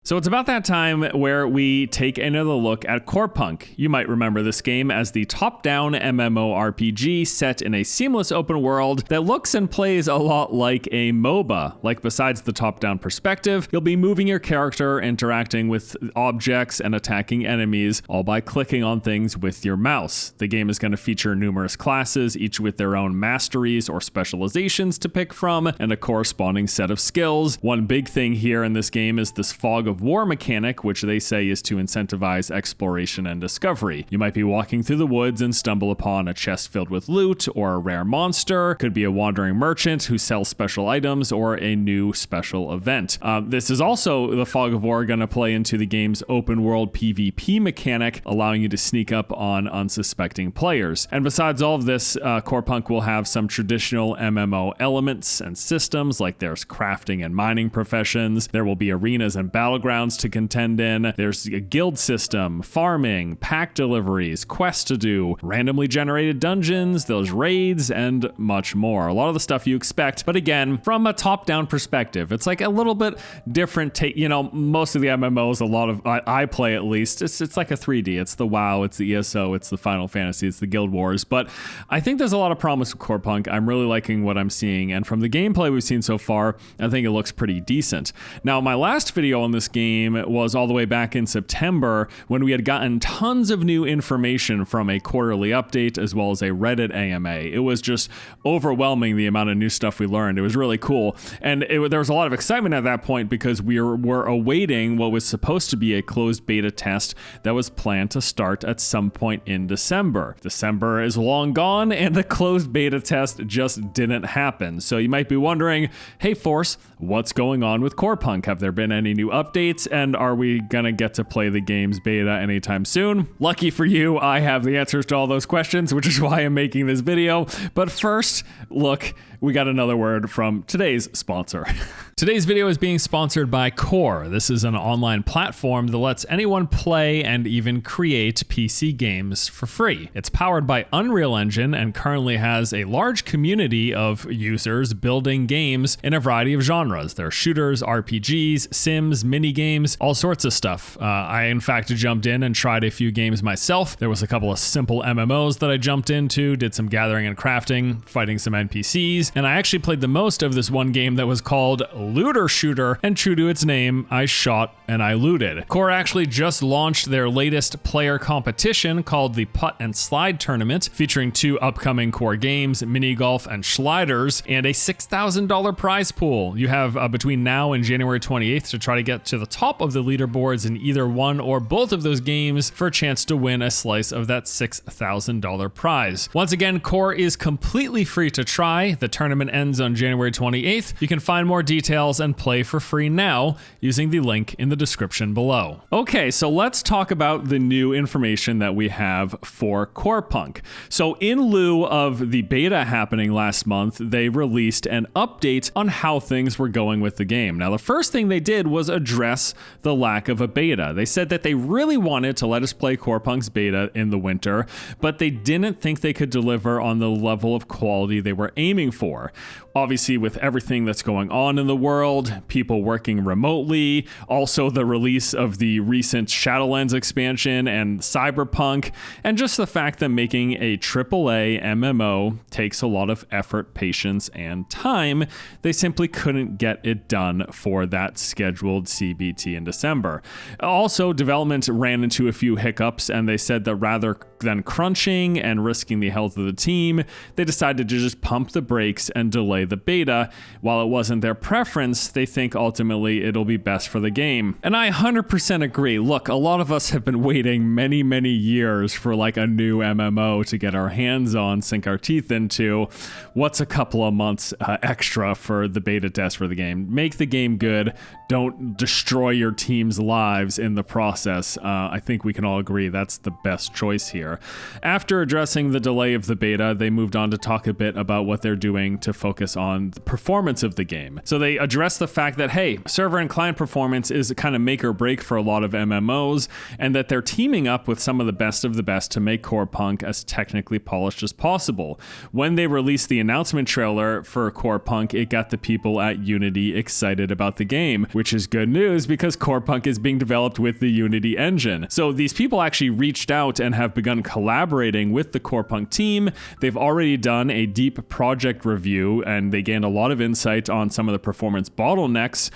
So it's about that time where we take another look at Corepunk. You might remember this game as the top-down MMORPG set in a seamless open world that looks and plays a lot like a MOBA. Like, besides the top-down perspective, you'll be moving your character, interacting with objects, and attacking enemies, all by clicking on things with your mouse. The game is going to feature numerous classes, each with their own masteries or specializations to pick from, and a corresponding set of skills. One big thing here in this game is this fog of war mechanic, which they say is to incentivize exploration and discovery. You might be walking through the woods and stumble upon a chest filled with loot or a rare monster. Could be a wandering merchant who sells special items or a new special event. This is also the fog of war going to play into the game's open world PvP mechanic, allowing you to sneak up on unsuspecting players. And besides all of this, Corepunk will have some traditional MMO elements and systems, like there's crafting and mining professions. There will be arenas and battlegrounds to contend in. There's a guild system, farming, pack deliveries, quests to do, randomly generated dungeons, those raids, and much more. A lot of the stuff you expect, but again, from a top-down perspective. It's like a little bit different take. You know, most of the MMOs, I play at least, it's like a 3D. It's the WoW, it's the ESO, it's the Final Fantasy, it's the Guild Wars, but I think there's a lot of promise with Corepunk. I'm really liking what I'm seeing, and from the gameplay we've seen so far, I think it looks pretty decent. Now, my last video on this game was all the way back in September, when we had gotten tons of new information from a quarterly update as well as a Reddit AMA. It was just overwhelming, the amount of new stuff we learned. It was really cool, and there was a lot of excitement at that point because we were awaiting what was supposed to be a closed beta test that was planned to start at some point in December. December is long gone, and the closed beta test just didn't happen. So you might be wondering, hey Force, what's going on with Corepunk? Have there been any new updates, and are we gonna get to play the game's beta anytime soon? Lucky for you, I have the answers to all those questions, which is why I'm making this video. But first, look, we got another word from today's sponsor. Today's video is being sponsored by Core. This is an online platform that lets anyone play and even create PC games for free. It's powered by Unreal Engine and currently has a large community of users building games in a variety of genres. There are shooters, RPGs, sims, mini games, all sorts of stuff. I, in fact, jumped in and tried a few games myself. There was a couple of simple MMOs that I jumped into, did some gathering and crafting, fighting some NPCs, and I actually played the most of this one game that was called Looter Shooter, and true to its name, I shot and I looted. Core actually just launched their latest player competition called the Putt and Slide Tournament, featuring 2 upcoming Core games, Mini Golf and Sliders, and a $6,000 prize pool. You have between now and January 28th to try to get to the top of the leaderboards in either one or both of those games for a chance to win a slice of that $6,000 prize. Once again, Core is completely free to try. The tournament ends on January 28th. You can find more details and play for free now using the link in the description below. Okay, so let's talk about the new information that we have for Corepunk. So in lieu of the beta happening last month, they released an update on how things were going with the game. Now, the first thing they did was address the lack of a beta. They said that they really wanted to let us play Corepunk's beta in the winter, but they didn't think they could deliver on the level of quality they were aiming for. Obviously, with everything that's going on in the world, people working remotely, also the release of the recent Shadowlands expansion and Cyberpunk, and just the fact that making a AAA MMO takes a lot of effort, patience, and time, they simply couldn't get it done for that scheduled CBT in December. Also, development ran into a few hiccups, and they said that rather than crunching and risking the health of the team, they decided to just pump the brakes and delay the beta. While it wasn't their preference, they think ultimately it'll be best for the game. And I 100% agree. Look, a lot of us have been waiting many, many years for like a new MMO to get our hands on, sink our teeth into. What's a couple of months extra for the beta test for the game? Make the game good. Don't destroy your team's lives in the process. I think we can all agree that's the best choice here. After addressing the delay of the beta, they moved on to talk a bit about what they're doing to focus on the performance of the game. So they addressed the fact that, hey, server and client performance is kind of make or break for a lot of MMOs, and that they're teaming up with some of the best to make Corepunk as technically polished as possible. When they released the announcement trailer for Corepunk, it got the people at Unity excited about the game. We which is good news because Corepunk is being developed with the Unity engine. So these people actually reached out and have begun collaborating with the Corepunk team. They've already done a deep project review, and they gained a lot of insight on some of the performance bottlenecks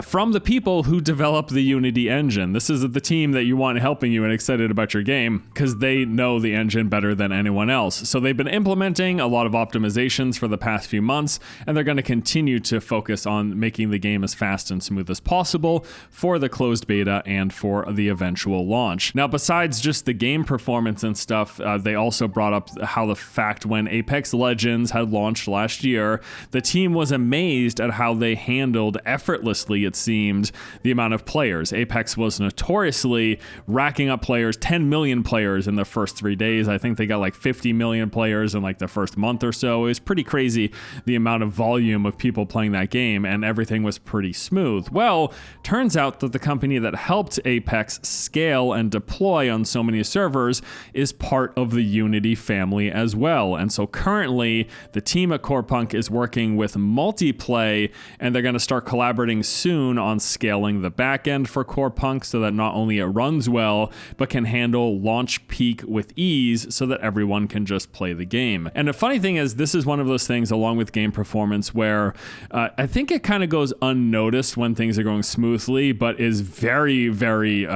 from the people who develop the Unity engine. This is the team that you want helping you and excited about your game because they know the engine better than anyone else. So they've been implementing a lot of optimizations for the past few months, and they're going to continue to focus on making the game as fast and smooth as possible for the closed beta and for the eventual launch. Now, besides just the game performance and stuff, they also brought up how the fact when Apex Legends had launched last year, the team was amazed at how they handled effortlessly, it seemed, the amount of players. Apex was notoriously racking up players, 10 million players in the first 3 days. I think they got like 50 million players in like the first month or so. It was pretty crazy, the amount of volume of people playing that game, and everything was pretty smooth. Well, turns out that the company that helped Apex scale and deploy on so many servers is part of the Unity family as well. And so currently, the team at Corepunk is working with Multiplay, and they're going to start collaborating soon on scaling the backend for Corepunk so that not only it runs well, but can handle launch peak with ease so that everyone can just play the game. And the funny thing is, this is one of those things, along with game performance, where I think it kind of goes unnoticed when things are going smoothly, but is very, very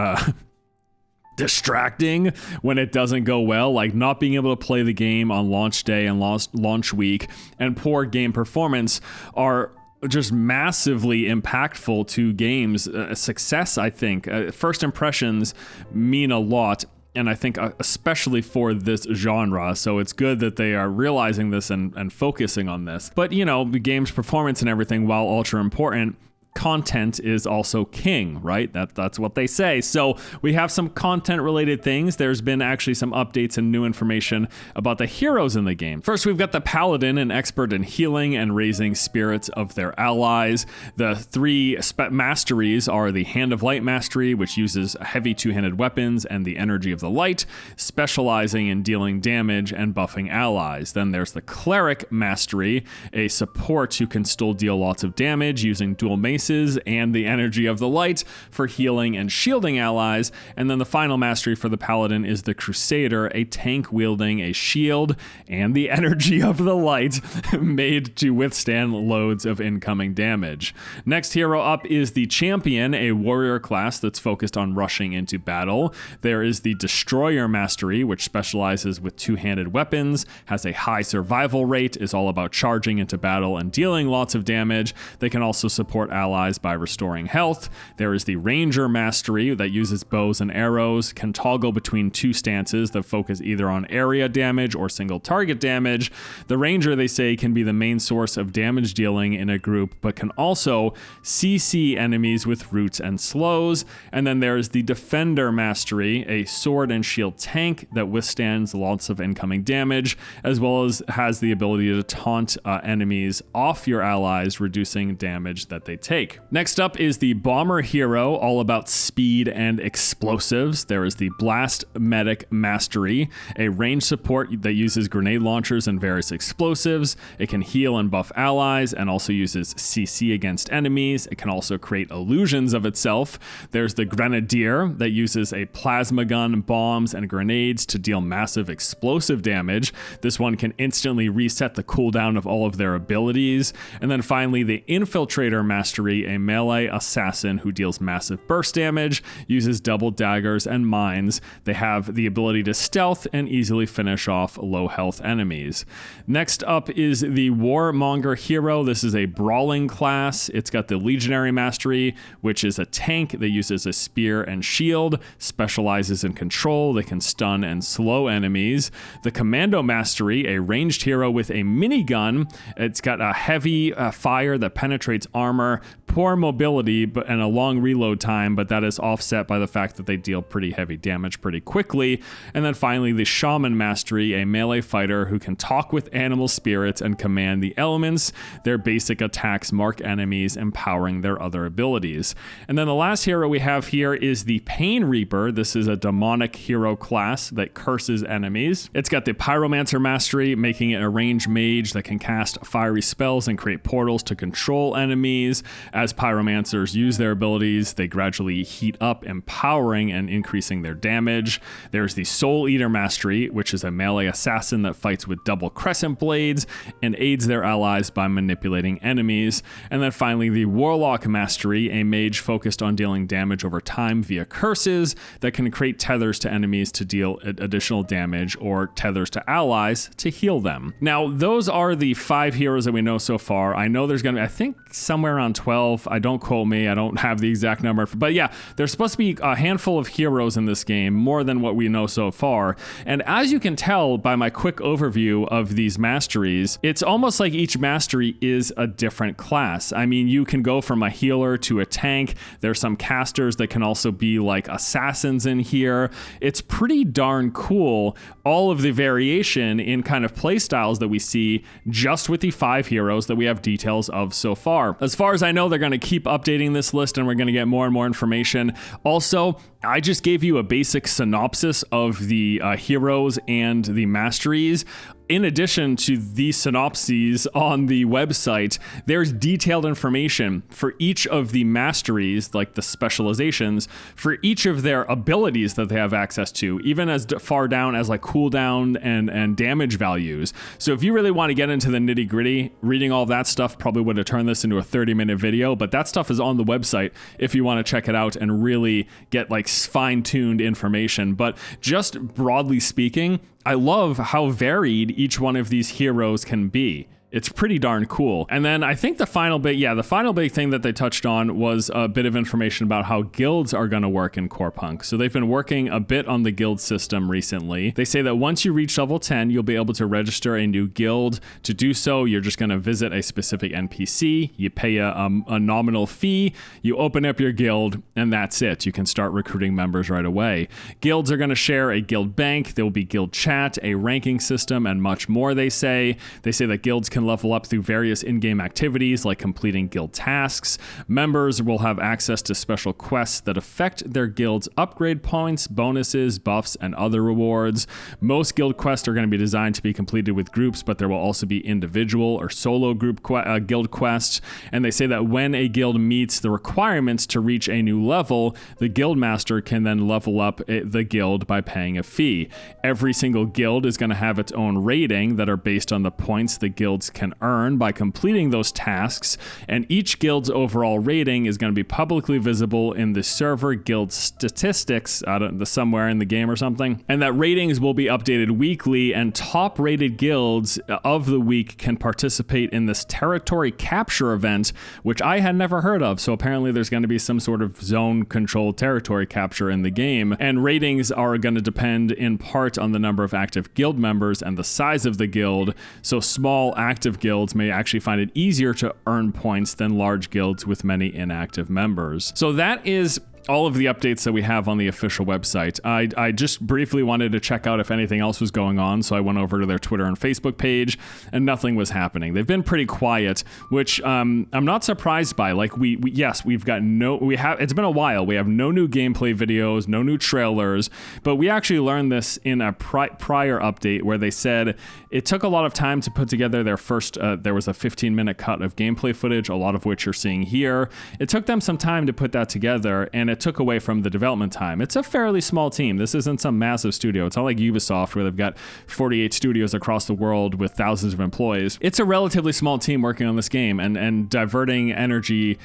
distracting when it doesn't go well, like not being able to play the game on launch day and launch week, and poor game performance are just massively impactful to games success. I think first impressions mean a lot, and I think especially for this genre. So it's good that they are realizing this and focusing on this. But you know, the game's performance and everything, while ultra important, content is also king, right? That's what they say. So we have some content related things. There's been actually some updates and new information about the heroes in the game. First, we've got the Paladin, an expert in healing and raising spirits of their allies. The three masteries are the Hand of Light Mastery, which uses heavy two-handed weapons and the energy of the light, specializing in dealing damage and buffing allies. Then there's the Cleric Mastery, a support who can still deal lots of damage using dual maces and the energy of the light for healing and shielding allies. And then the final mastery for the Paladin is the Crusader, a tank wielding a shield and the energy of the light made to withstand loads of incoming damage. Next hero up is the Champion, a warrior class that's focused on rushing into battle. There is the Destroyer Mastery, which specializes with two-handed weapons, has a high survival rate, is all about charging into battle and dealing lots of damage. They can also support allies by restoring health. There is the Ranger Mastery that uses bows and arrows, can toggle between two stances that focus either on area damage or single target damage. The Ranger, they say, can be the main source of damage dealing in a group, but can also CC enemies with roots and slows. And then there's the Defender Mastery, a sword and shield tank that withstands lots of incoming damage, as well as has the ability to taunt enemies off your allies, reducing damage that they take. Next up is the Bomber Hero, all about speed and explosives. There is the Blast Medic Mastery, a range support that uses grenade launchers and various explosives. It can heal and buff allies and also uses CC against enemies. It can also create illusions of itself. There's the Grenadier that uses a plasma gun, bombs, and grenades to deal massive explosive damage. This one can instantly reset the cooldown of all of their abilities. And then finally, the Infiltrator Mastery, a melee assassin who deals massive burst damage, uses double daggers and mines. They have the ability to stealth and easily finish off low health enemies. Next up is the Warmonger Hero. This is a brawling class. It's got the Legionary Mastery, which is a tank that uses a spear and shield, specializes in control. They can stun and slow enemies. The Commando Mastery, a ranged hero with a minigun. It's got a heavy fire that penetrates armor, poor mobility and a long reload time, but that is offset by the fact that they deal pretty heavy damage pretty quickly. And then finally, the Shaman Mastery, a melee fighter who can talk with animal spirits and command the elements. Their basic attacks mark enemies, empowering their other abilities. And then the last hero we have here is the Pain Reaper. This is a demonic hero class that curses enemies. It's got the Pyromancer Mastery, making it a ranged mage that can cast fiery spells and create portals to control enemies. As pyromancers use their abilities, they gradually heat up, empowering and increasing their damage. There's the Soul Eater Mastery, which is a melee assassin that fights with double crescent blades and aids their allies by manipulating enemies. And then finally, the Warlock Mastery, a mage focused on dealing damage over time via curses that can create tethers to enemies to deal additional damage or tethers to allies to heal them. Now, those are the 5 heroes that we know so far. I know there's going to be, I think, somewhere around 12. I don't quote me. I don't have the exact number. But yeah, there's supposed to be a handful of heroes in this game, more than what we know so far. And as you can tell by my quick overview of these masteries, it's almost like each mastery is a different class. I mean, you can go from a healer to a tank. There's some casters that can also be like assassins in here. It's pretty darn cool, all of the variation in kind of play styles that we see just with the 5 heroes that we have details of so far. As far as I know, they're going to keep updating this list and we're going to get more and more information. Also, I just gave you a basic synopsis of the heroes and the masteries. In addition to these synopses on the website, there's detailed information for each of the masteries, like the specializations, for each of their abilities that they have access to, even as far down as like cooldown and damage values. So if you really want to get into the nitty gritty, reading all that stuff probably would have turned this into a 30-minute video, but that stuff is on the website if you want to check it out and really get like fine-tuned information. But just broadly speaking, I love how varied each one of these heroes can be. It's pretty darn cool. And then I think the final big thing that they touched on was a bit of information about how guilds are going to work in Corepunk. So they've been working a bit on the guild system recently. They say that once you reach level 10, you'll be able to register a new guild. To do so, you're just going to visit a specific NPC, you pay a nominal fee, you open up your guild, and that's it. You can start recruiting members right away. Guilds are going to share a guild bank, there will be guild chat, a ranking system, and much more, they say. They say that guilds can level up through various in-game activities like completing guild tasks. Members will have access to special quests that affect their guild's upgrade points, bonuses, buffs, and other rewards. Most guild quests are going to be designed to be completed with groups, but there will also be individual or solo group guild quests. And they say that when a guild meets the requirements to reach a new level, the guild master can then level up the guild by paying a fee. Every single guild is going to have its own rating that are based on the points the guilds can earn by completing those tasks, and each guild's overall rating is going to be publicly visible in the server guild statistics somewhere in the game or something, and that ratings will be updated weekly, and top rated guilds of the week can participate in this territory capture event, which I had never heard of. So apparently there's going to be some sort of zone controlled territory capture in the game, and ratings are going to depend in part on the number of active guild members and the size of the guild. So small active guilds may actually find it easier to earn points than large guilds with many inactive members. So that is all of the updates that we have on the official website. I just briefly wanted to check out if anything else was going on, so I went over to their Twitter and Facebook page, and nothing was happening. They've been pretty quiet, which I'm not surprised by. Like it's been a while. We have no new gameplay videos, no new trailers, but we actually learned this in a prior update where they said it took a lot of time to put together their first, there was a 15-minute cut of gameplay footage, a lot of which you're seeing here. It took them some time to put that together, and it took away from the development time. It's a fairly small team. This isn't some massive studio. It's not like Ubisoft where they've got 48 studios across the world with thousands of employees. It's a relatively small team working on this game and diverting energy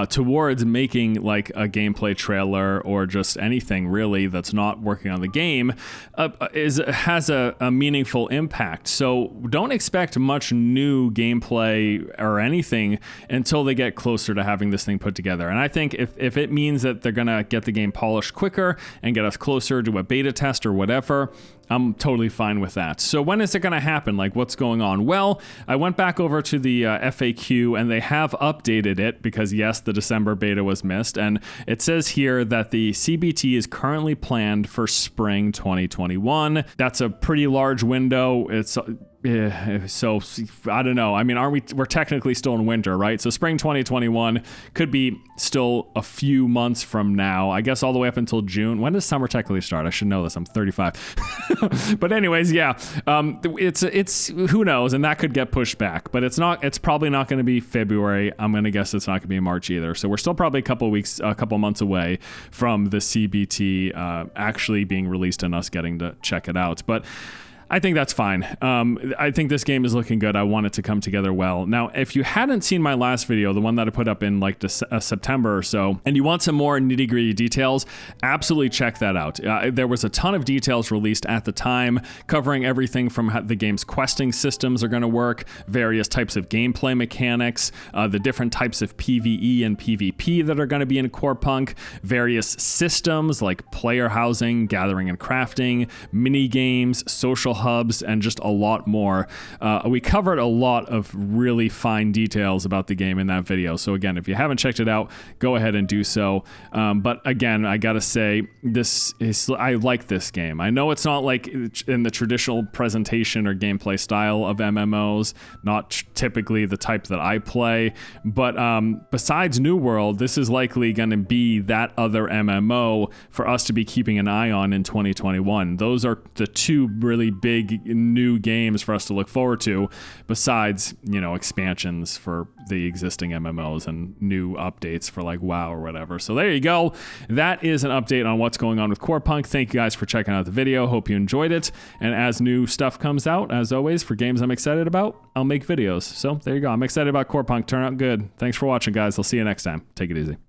towards making like a gameplay trailer or just anything really that's not working on the game has a meaningful impact. So don't expect much new gameplay or anything until they get closer to having this thing put together. And I think if it means that they're gonna get the game polished quicker and get us closer to a beta test or whatever, I'm totally fine with that. So when is it going to happen? Like, what's going on? Well, I went back over to the FAQ, and they have updated it because, yes, the December beta was missed. And it says here that the CBT is currently planned for spring 2021. That's a pretty large window. It's Yeah, so I don't know. I mean, we're technically still in winter, right? So spring 2021 could be still a few months from now. I guess all the way up until June. When does summer technically start? I should know this. I'm 35. But anyways, yeah. It's who knows, and that could get pushed back. But it's probably not going to be February. I'm going to guess it's not going to be March either. So we're still probably a couple months away from the CBT actually being released and us getting to check it out. But I think that's fine. I think this game is looking good. I want it to come together well. Now, if you hadn't seen my last video, the one that I put up in like September or so, and you want some more nitty-gritty details, absolutely check that out. There was a ton of details released at the time, covering everything from how the game's questing systems are going to work, various types of gameplay mechanics, the different types of PvE and PvP that are going to be in Corepunk, various systems like player housing, gathering and crafting, mini games, social hubs, and just a lot more. We covered a lot of really fine details about the game in that video. So again, if you haven't checked it out, go ahead and do so. But again, I gotta say, I like this game. I know it's not like in the traditional presentation or gameplay style of MMOs, not typically the type that I play, but besides New World, this is likely going to be that other MMO for us to be keeping an eye on in 2021. Those are the two really big new games for us to look forward to, besides, expansions for the existing MMOs and new updates for like WoW or whatever. So there you go. That is an update on what's going on with Corepunk. Thank you guys for checking out the video. Hope you enjoyed it. And as new stuff comes out, as always, for games I'm excited about, I'll make videos. So there you go. I'm excited about Corepunk. Turn out good. Thanks for watching, guys. I'll see you next time. Take it easy.